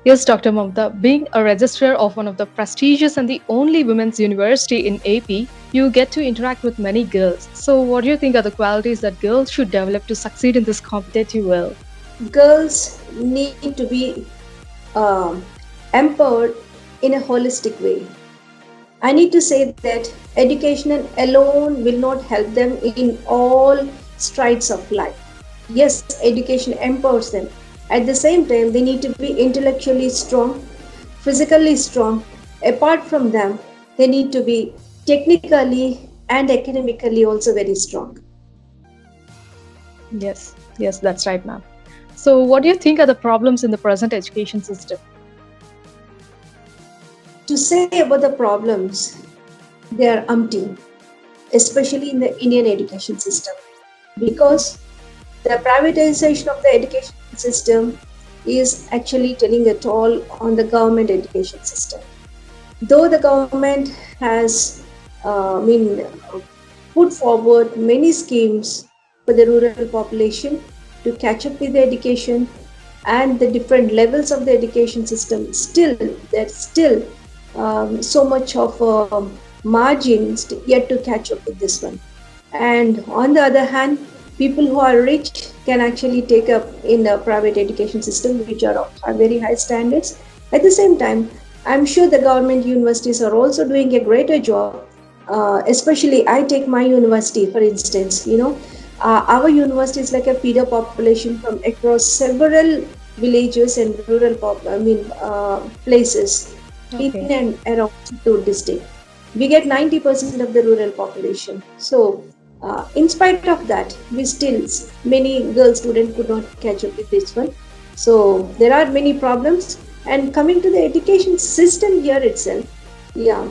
Yes, Dr. Mamta, being a registrar of one of the prestigious and the only women's university in AP, you get to interact with many girls. So, what do you think are the qualities that girls should develop to succeed in this competitive world? Girls need to be um, empowered in a holistic way. I need to say that education alone will not help them in all strides of life. Yes, education empowers them. At the same time, they need to be intellectually strong, physically strong. Apart from them, they need to be technically and academically also very strong. Yes, yes, that's right, ma'am. So, what do you think are the problems in the present education system? To say about the problems, they are umpteen, especially in the Indian education system, because the privatization of the education system is actually telling a toll on the government education system. Though the government has put forward many schemes for the rural population to catch up with the education and the different levels of the education system, still there's still so much of margins yet to catch up with this one. And on the other hand, people who are rich can actually take up in the private education system, which are of very high standards. At the same time, I'm sure the government universities are also doing a greater job. Especially, I take my university for instance. Our university is like a feeder population from across several villages and rural places in Okay. and around Chittoor district. We get 90% of the rural population. So, in spite of that, we still many girl students could not catch up with this one. So there are many problems. And coming to the education system here itself, yeah,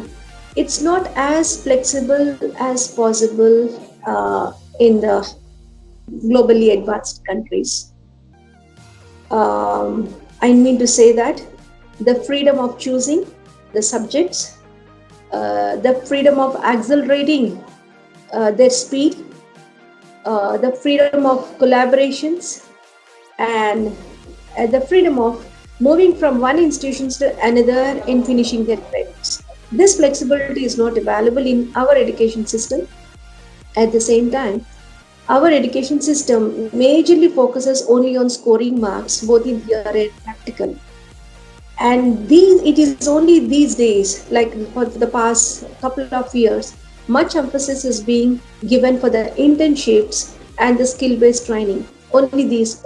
it's not as flexible as possible in the globally advanced countries. I mean to say that the freedom of choosing the subjects, the freedom of accelerating their speed, the freedom of collaborations, and the freedom of moving from one institution to another and finishing their credits. This flexibility is not available in our education system. At the same time, our education system majorly focuses only on scoring marks, both in theory and practical. And it is only these days, like for the past couple of years, much emphasis is being given for the internships and the skill-based training. Only these,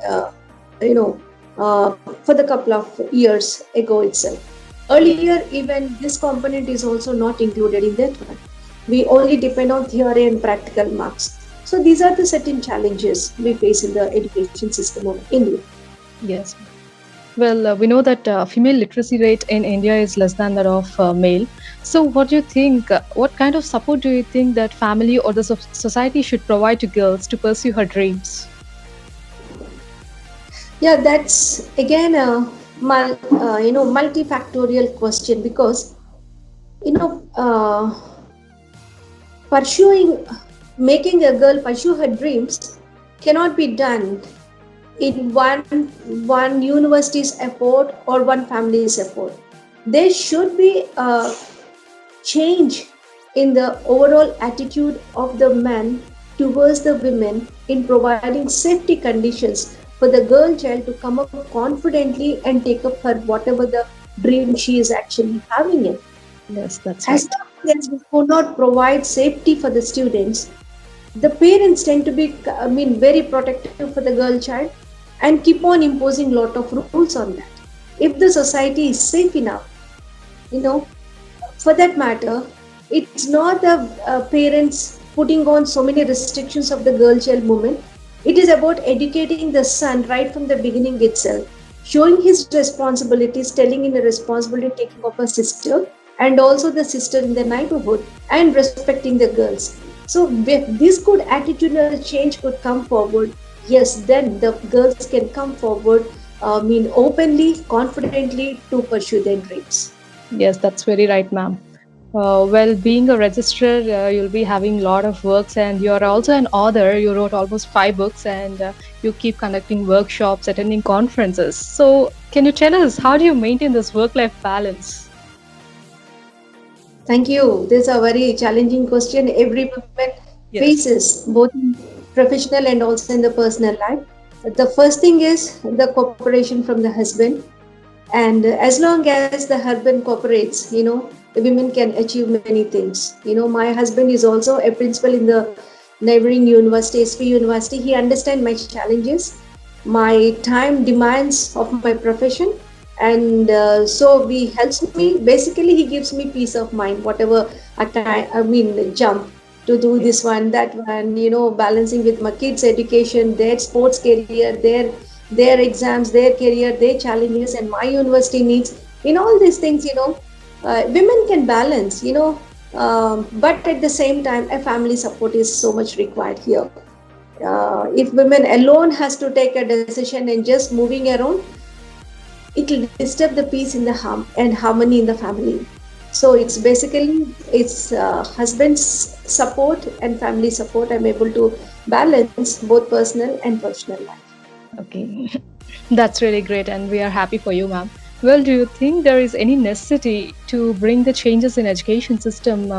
uh, you know, for the couple of years ago itself. Yes. Earlier, even this component is also not included in that one. We only depend on theory and practical marks. So these are the certain challenges we face in the education system of India. Yes. Well, we know that female literacy rate in India is less than that of male. So, what do you think? What kind of support do you think that family or the society should provide to girls to pursue her dreams? Yeah, that's again a multifactorial question because you know pursuing making a girl pursue her dreams cannot be done in one university's effort or one family's effort. There should be a change in the overall attitude of the man towards the women in providing safety conditions for the girl child to come up confidently and take up her whatever the dream she is actually having it. Yes, that's As right. long as we could not provide safety for the students, the parents tend to be, very protective for the girl child and keep on imposing lot of rules on that. If the society is safe enough, you know, for that matter, it's not the parents putting on so many restrictions of the girl child movement. It is about educating the son right from the beginning itself, showing his responsibilities, telling in a responsibility, taking of a sister and also the sister in the neighborhood and respecting the girls. So if this good attitudinal change could come forward, yes, then the girls can come forward, openly, confidently to pursue their dreams. Yes, that's very right, ma'am. Well, being a registrar, you'll be having a lot of works, and you're also an author. You wrote almost 5 books, and you keep conducting workshops, attending conferences. So, Can you tell us how do you maintain this work-life balance? Thank you. This is a very challenging question every woman Yes. faces, both in professional and also in the personal life. The first thing is the cooperation from the husband. And as long as the husband cooperates, the women can achieve many things. My husband is also a principal in the neighboring university, SP University. He understands my challenges, my time demands of my profession, and so he helps me. Basically, he gives me peace of mind, whatever jump to do this one, that one, balancing with my kids' education, their sports career, their exams, their career, their challenges, and my university needs. In all these things, women can balance, but at the same time, a family support is so much required here. If women alone has to take a decision and just moving around, it will disturb the peace in the and harmony in the family. So it's basically it's husband's support and family support. I'm able to balance both personal and professional life. Okay. That's really great, and we are happy for you, ma'am. Well, do you think there is any necessity to bring the changes in education system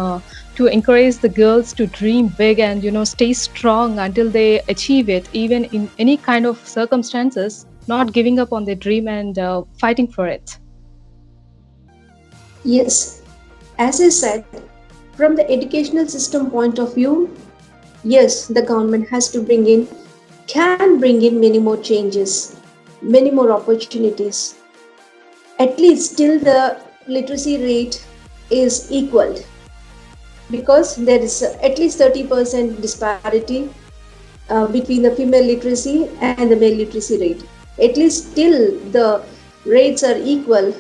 to encourage the girls to dream big and stay strong until they achieve it, even in any kind of circumstances, not giving up on their dream and fighting for it? Yes, as I said, from the educational system point of view, yes, the government has to can bring in many more changes, many more opportunities. At least till the literacy rate is equal, because there is at least 30% disparity between the female literacy and the male literacy rate. At least till the rates are equal,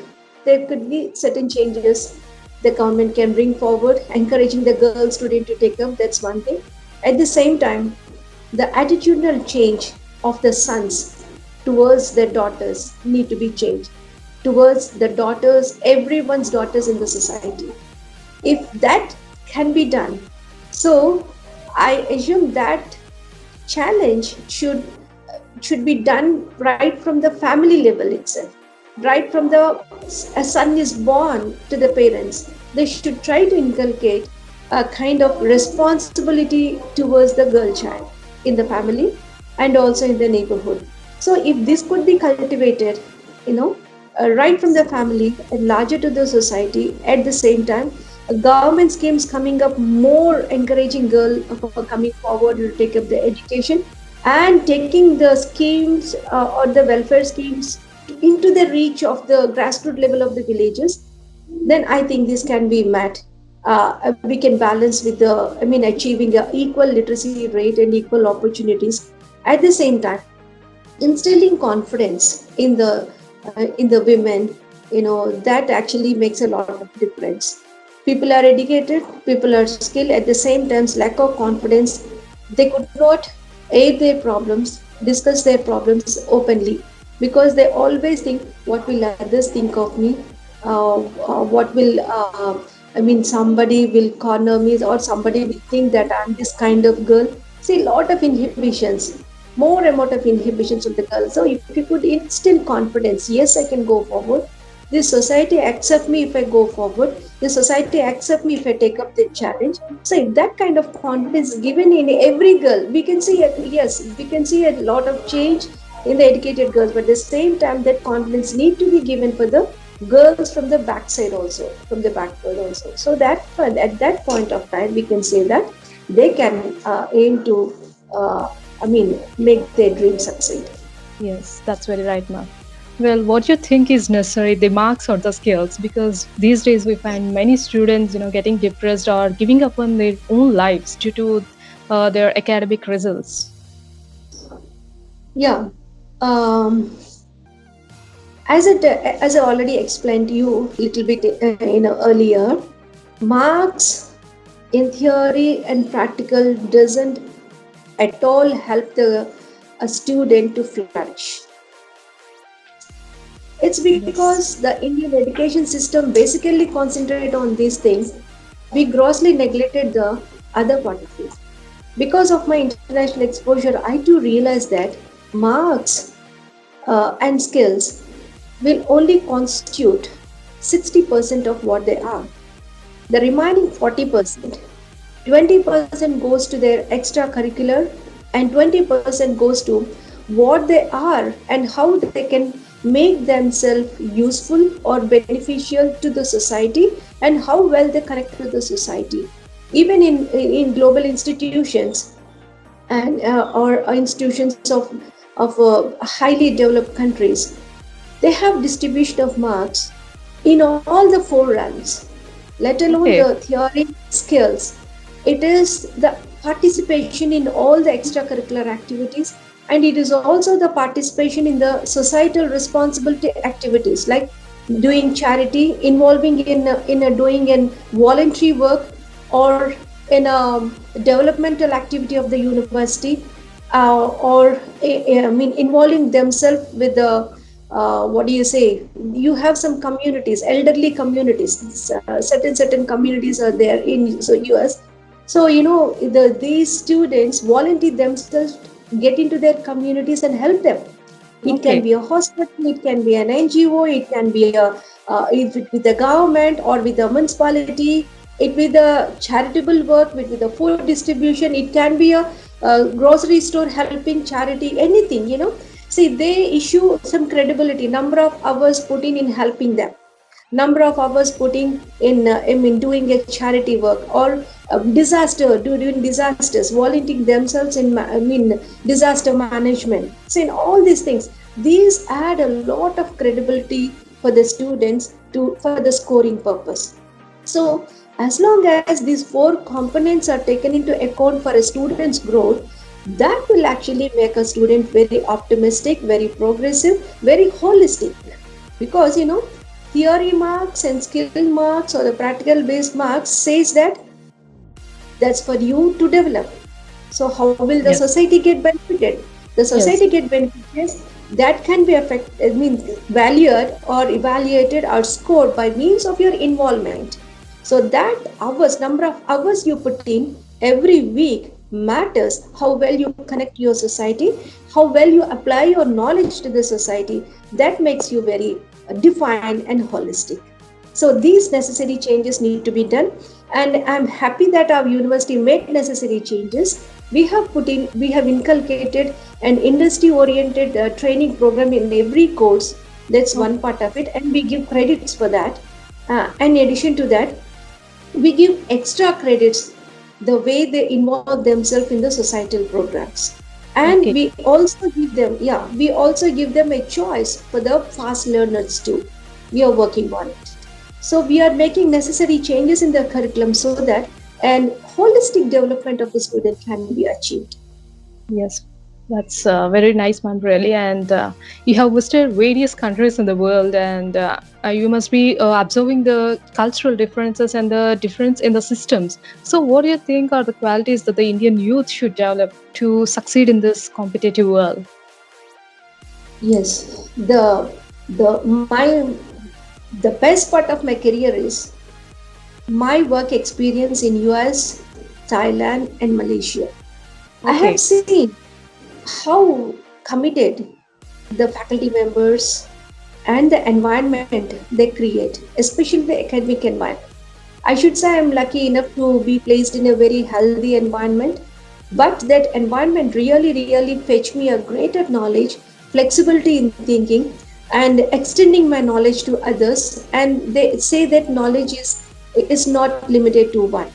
there could be certain changes the government can bring forward, encouraging the girl student to take up. That's one thing. At the same time, the attitudinal change of the sons towards their daughters need to be changed. Towards the daughters, everyone's daughters in the society. If that can be done, so I assume that challenge should be done right from the family level itself, right from the a son is born to the parents. They should try to inculcate a kind of responsibility towards the girl child in the family and also in the neighborhood. So if this could be cultivated, you know right from the family and larger to the society, at the same time government schemes coming up more encouraging girl for coming forward to take up the education and taking the schemes or the welfare schemes into the reach of the grassroots level of the villages, then I think this can be met. We can balance with achieving a equal literacy rate and equal opportunities. At the same time, instilling confidence in the women, that actually makes a lot of difference. People are educated, people are skilled. At the same time, lack of confidence, they could not aid their problems, discuss their problems openly, because they always think, what will others think of me? What will somebody will corner me, or somebody will think that I'm this kind of girl. See, a lot of inhibitions, more amount of inhibitions of the girl. So if you could instill confidence, yes, I can go forward. This society accept me if I go forward. The society accept me if I take up the challenge. So if that kind of confidence is given in every girl, we can see we can see a lot of change in the educated girls. But at the same time, that confidence need to be given for the girls from the backside also, from the backward also. So that at that point of time, we can say that they can aim to, make their dream succeed. Yes, that's very right, ma'am. Well, what do you think is necessary, the marks or the skills? Because these days we find many students, getting depressed or giving up on their own lives due to their academic results. Yeah. Um, as I already explained to you a little bit earlier, marks in theory and practical doesn't at all help a student to flourish. It's Yes. because the Indian education system basically concentrate on these things. We grossly neglected the other point of view. Because of my international exposure, I too realized that marks and skills will only constitute 60% of what they are. The remaining 40%, 20% goes to their extracurricular, and 20% goes to what they are and how they can make themselves useful or beneficial to the society, and how well they connect with the society. Even in global institutions, and or institutions of highly developed countries, they have distribution of marks in all the four ranks, let alone the Okay. theory skills. It is the participation in all the extracurricular activities, and it is also the participation in the societal responsibility activities, like doing charity, involving in doing in voluntary work, or in a developmental activity of the university, or I mean involving themselves with the what do you say? You have some communities, elderly communities. Certain communities are there in US. So these students volunteer themselves, get into their communities and help them. It can Okay. be a hospital, it can be an NGO, it can be a with the government or with the municipality, it with the charitable work, with the food distribution. It can be a grocery store helping charity, anything. See, they issue some credibility, number of hours put in helping them, number of hours putting in doing a charity work, or doing disasters, volunteering themselves in disaster management. So in all these things, these add a lot of credibility for the students to for the scoring purpose. So as long as these four components are taken into account for a student's growth, that will actually make a student very optimistic, very progressive, very holistic. Because theory marks and skill marks or the practical based marks says that that's for you to develop. So how will the Yes. society get benefited? The Yes. society get benefited, that can be valued or evaluated or scored by means of your involvement. So that hours, number of hours you put in every week matters. How well you connect your society, how well you apply your knowledge to the society, that makes you very defined and holistic. So these necessary changes need to be done, and I'm happy that our university made necessary changes. We have inculcated an industry oriented training program in every course. That's one part of it, and we give credits for that. In addition to that, we give extra credits the way they involve themselves in the societal programs. And Okay. we also give them a choice for the fast learners too. We are working on it. So we are making necessary changes in the curriculum so that an holistic development of the student can be achieved. Yes, that's very nice, man, really. And you have visited various countries in the world, and you must be observing the cultural differences and the difference in the systems. So, what do you think are the qualities that the Indian youth should develop to succeed in this competitive world? Yes, the best part of my career is my work experience in US, Thailand, and Malaysia. I have Okay. seen how committed the faculty members and the environment they create, especially the academic environment. I should say I'm lucky enough to be placed in a very healthy environment, but that environment really fetched me a greater knowledge, flexibility in thinking, and extending my knowledge to others. And they say that knowledge is not limited to one;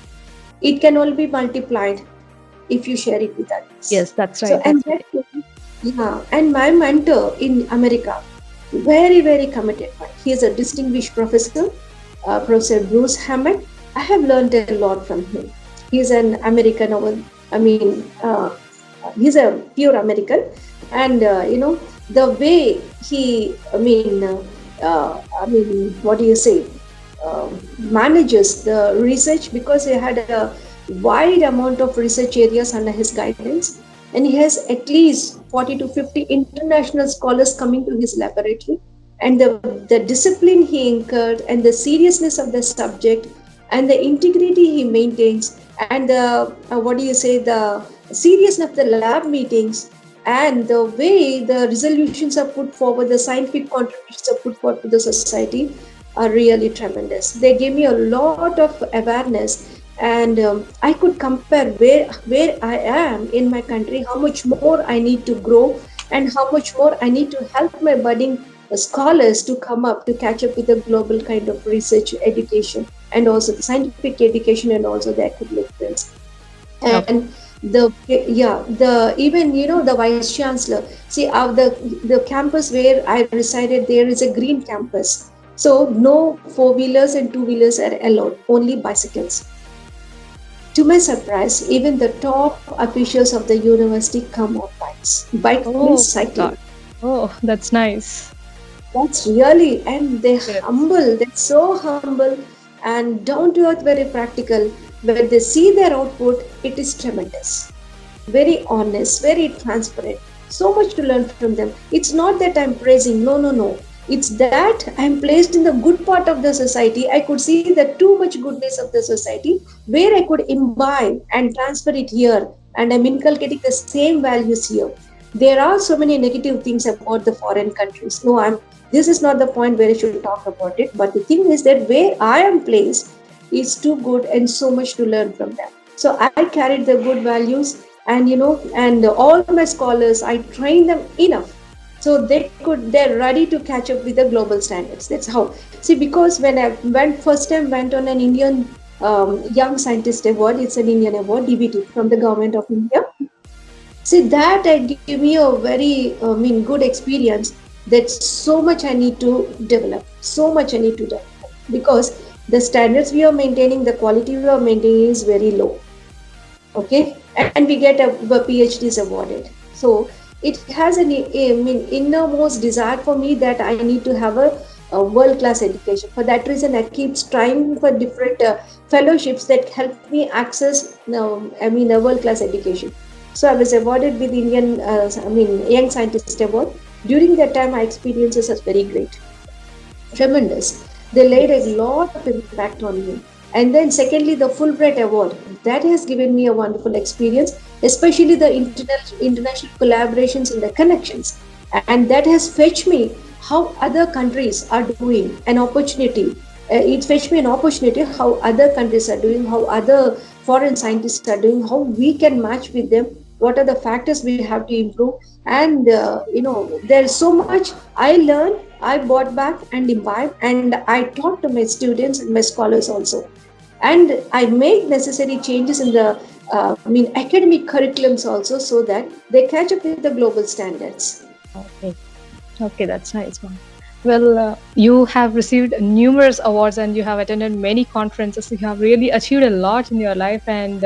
it can only be multiplied if you share it with others. Yes, that's So, right. and That's that, right. yeah, and my mentor in America, very committed one. He is a distinguished professor, Professor Bruce Hammond. I have learned a lot from him. He is an American, I mean, he's a pure American, and the way he, what do you say? Manages the research, because he had a wide amount of research areas under his guidance, and he has at least 40 to 50 international scholars coming to his laboratory. And the discipline he incurred, and the seriousness of the subject, and the integrity he maintains, and the what do you say, the seriousness of the lab meetings, And the way the resolutions are put forward, the scientific contributions are put forward to the society are really tremendous. They gave me a lot of awareness, and I could compare where I am in my country, how much more I need to grow, and how much more I need to help my budding scholars to come up to catch up with the global kind of research education, and also the scientific education, and also the academic fields. And Okay. the even the vice chancellor, see the campus where I resided, there is a green campus, so no four-wheelers and two-wheelers are allowed, only bicycles. To my surprise, even the top officials of the university come on bikes. Bike means Oh my God. cycling. Oh, that's nice. That's really, and they're Yes. humble, they're so humble and down to earth, very practical. When they see their output, it is tremendous. Very honest, very transparent. So much to learn from them. It's not that I'm praising, no, no, no. It's that I'm placed in the good part of the society. I could see the too much goodness of the society where I could imbibe and transfer it here, and I'm inculcating the same values here. There are so many negative things about the foreign countries. No, I'm this is not the point where I should talk about it. But the thing is that where I am placed is too good and so much to learn from them. So I carried the good values, and and all my scholars, I trained them enough so they're ready to catch up with the global standards. That's how. See, because when I went first time went on an Indian Young Scientist Award, it's an Indian award, DBT, from the government of India. See, that gave me a very, good experience. That so much I need to develop. So much I need to develop because the standards we are maintaining, the quality we are maintaining is very low. Okay, and we get a PhDs awarded. So it has an innermost desire for me that I need to have a world class education. For that reason, I keep trying for different fellowships that help me access a world class education. So I was awarded with Indian Young Scientist Award. During that time, my experiences was very great, tremendous. They laid a Yes. lot of impact on me. And then, secondly, the Fulbright Award. That has given me a wonderful experience, especially the international collaborations and the connections. And that has fetched me how other countries are doing an opportunity. It fetched me an opportunity how other countries are doing, how other foreign scientists are doing, how we can match with them, what are the factors we have to improve. And there's so much I learned, I bought back and imbibed, and I taught to my students and my scholars also. And I made necessary changes in the academic curriculums also, so that they catch up with the global standards. Okay. Okay, that's nice, ma'am. Well, you have received numerous awards and you have attended many conferences. You have really achieved a lot in your life, and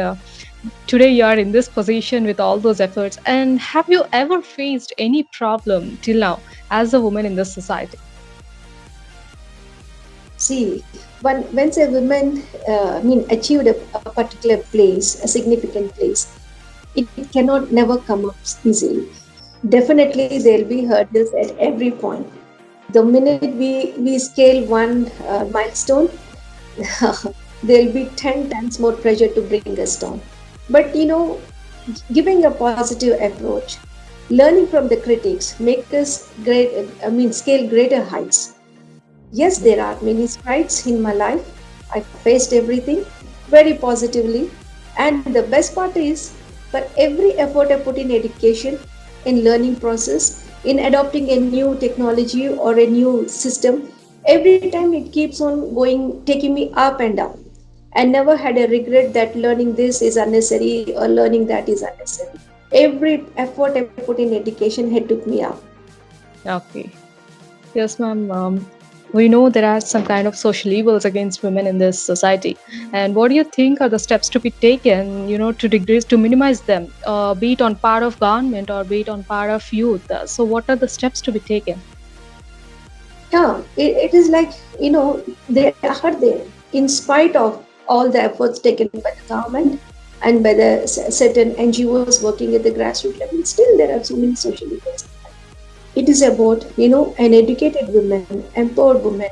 today you are in this position with all those efforts. And have you ever faced any problem till now as a woman in this society? See, once a woman achieved a particular place, a significant place, it cannot never come up easily. Definitely, there'll be hurdles at every point. The minute we scale one milestone, there'll be 10 times more pressure to bring us down. But giving a positive approach, learning from the critics, make us scale greater heights. Yes, there are many strides in my life. I faced everything very positively. And the best part is, for every effort I put in education, in learning process, in adopting a new technology or a new system, every time it keeps on going, taking me up and up. I never had a regret that learning this is unnecessary or learning that is unnecessary. Every effort I put in education had took me up. Okay. Yes, ma'am. We know there are some kind of social evils against women in this society. And what do you think are the steps to be taken, to decrease, to minimize them, be it on part of government or be it on part of youth? So, what are the steps to be taken? Yeah, it is like, they are there in spite of all the efforts taken by the government and by the certain NGOs working at the grassroots level. Still, there are so many social evils. It is about, an educated woman, empowered woman,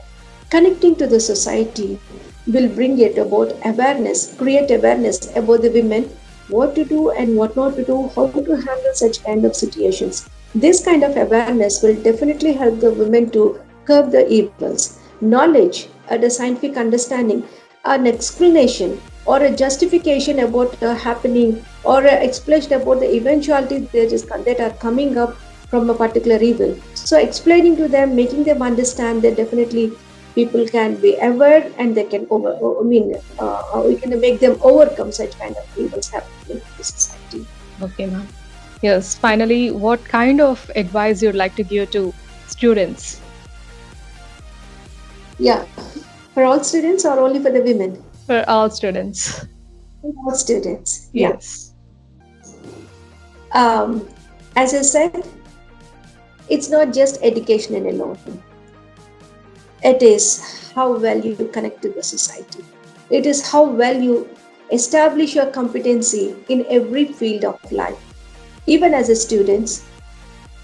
connecting to the society will bring it about awareness, create awareness about the women, what to do and what not to do, how to handle such kind of situations. This kind of awareness will definitely help the women to curb the evils. Knowledge, the scientific understanding, an explanation or a justification about the happening or an explanation about the eventualities that are coming up from a particular evil. So explaining to them, making them understand that definitely people can be aware and they can we can make them overcome such kind of evils happening in the society. Okay, ma'am. Yes, finally, what kind of advice you'd like to give to students? Yeah, for all students or only for the women? For all students. For all students. Yeah. Yes. Um, as I said, it's not just education alone. It is how well you connect to the society. It is how well you establish your competency in every field of life. Even as a student,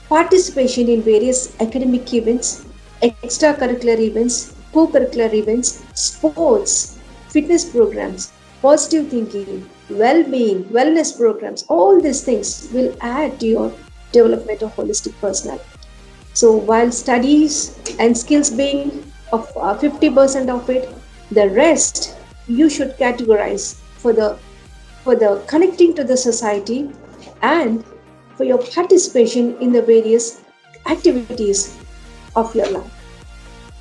participation in various academic events, extracurricular events, co-curricular events, sports, fitness programs, positive thinking, well-being, wellness programs, all these things will add to your development of holistic personality. So while studies and skills being of 50% of it, the rest you should categorize for the connecting to the society and for your participation in the various activities of your life.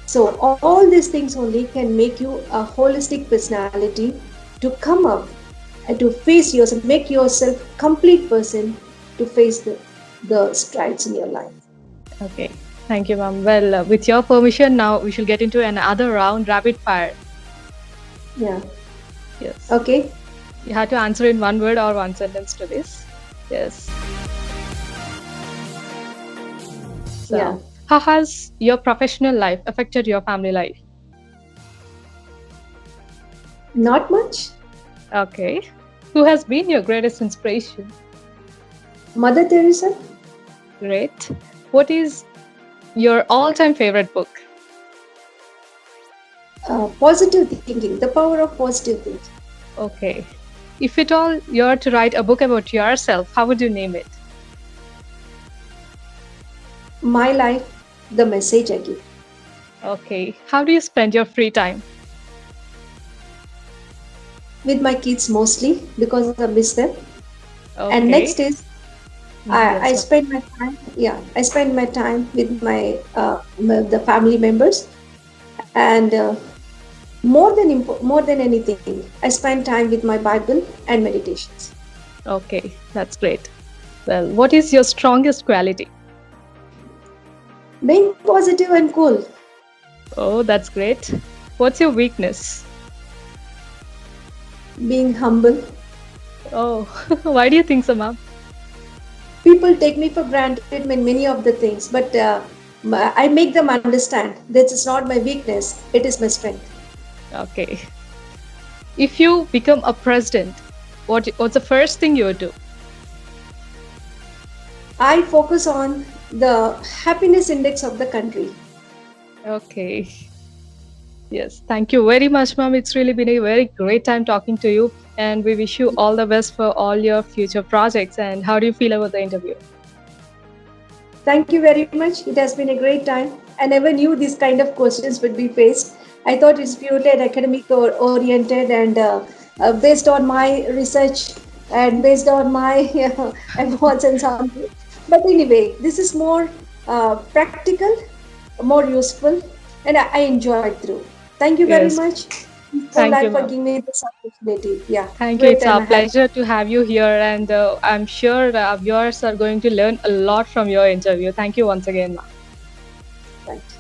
So all these things only can make you a holistic personality to come up and to face yourself, make yourself complete person to face the strides in your life. Okay. Thank you, ma'am. Well, with your permission, now we shall get into another round, rapid fire. Yeah. Yes. Okay. You have to answer in one word or one sentence to this. Yes. So, Yeah. how has your professional life affected your family life? Not much. Okay. Who has been your greatest inspiration? Mother Teresa. Great. What is your all-time favorite book? Positive thinking, the power of positive thinking. Okay. If at all you're to write a book about yourself, how would you name it? My life, the message I give. Okay. How do you spend your free time? With my kids mostly because I miss them. Okay. And next is I Yes, spend my time. Yeah, I spend my time with the family members, and more than anything, I spend time with my Bible and meditations. okay. That's great. Well, what is your strongest quality? Being positive and cool. Oh, that's great. What's your weakness? Being humble. Oh, why do you think so, ma'am? People take me for granted in many of the things, but I make them understand this is not my weakness, it is my strength. Okay. If you become a president, what's the first thing you would do? I focus on the happiness index of the country. Okay. Yes. Thank you very much, ma'am. It's really been a very great time talking to you, and we wish you all the best for all your future projects. And how do you feel about the interview? Thank you very much. It has been a great time. I never knew these kind of questions would be faced. I thought it's purely academic or oriented and based on my research and based on my efforts and something. But anyway, this is more practical, more useful, and I enjoyed through. Thank you very Yes. much. Thank you, For ma'am. giving me this opportunity. Yeah, Thank you. great It's time our I had. pleasure to have you here, and I'm sure our viewers are going to learn a lot from your interview. Thank you once again, ma'am. Right.